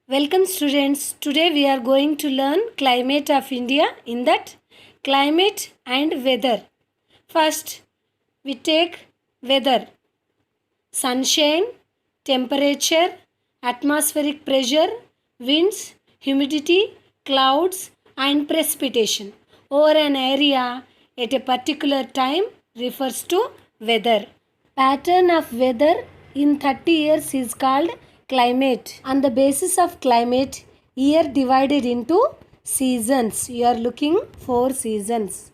Welcome students. Today we are going to learn climate of India, in that climate and weather. First we take weather. Sunshine, temperature, atmospheric pressure, winds, humidity, clouds and precipitation over an area at a particular time refers to weather. Pattern of weather in 30 years is called climate. On the basis of climate, year divided into seasons. You are looking 4 seasons.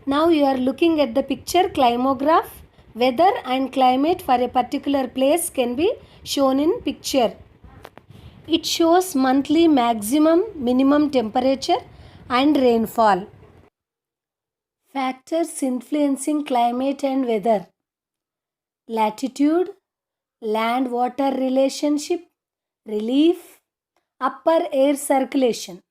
Now you are looking at the picture climograph. Weather and climate for a particular place can be shown in picture. It shows monthly maximum, minimum temperature and rainfall. Factors influencing climate and weather: latitude, land-water relationship, relief, upper air circulation.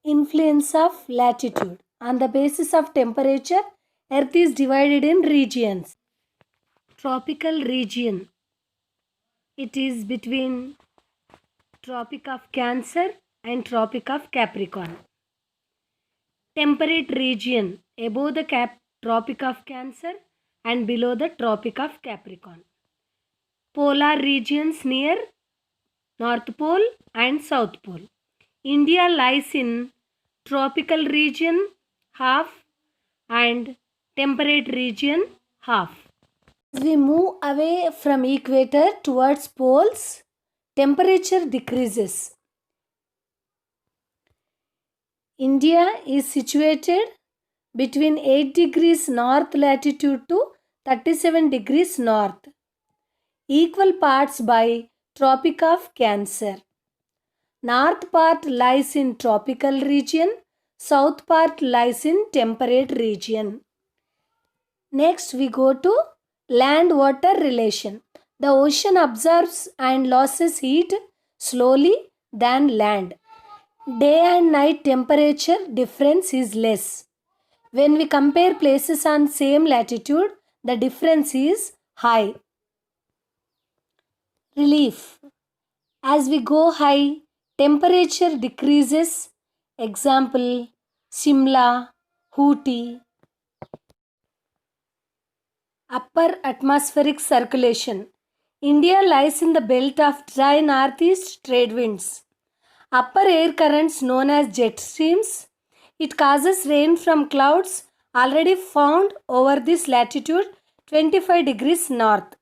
Influence of latitude. On the basis of temperature, Earth is divided in regions. Tropical region. It is between Tropic of Cancer and Tropic of Capricorn. Temperate region, above the Tropic of Cancer and below the Tropic of Capricorn. Polar regions near North Pole and South Pole. India lies in tropical region half and temperate region half. As we move away from equator towards poles, temperature decreases. India is situated between 8 degrees north latitude to 37 degrees north, equal parts by Tropic of Cancer. North part lies in tropical region, south part lies in temperate region. Next we go to land-water relation. The ocean absorbs and loses heat slowly than land. Day and night temperature difference is less. When we compare places on same latitude, the difference is high. Relief. As we go high, temperature decreases. Example, Shimla, Ooty. Upper atmospheric circulation. India lies in the belt of dry northeast trade winds. Upper air currents known as jet streams. It causes rain from clouds already found over this latitude 25 degrees north.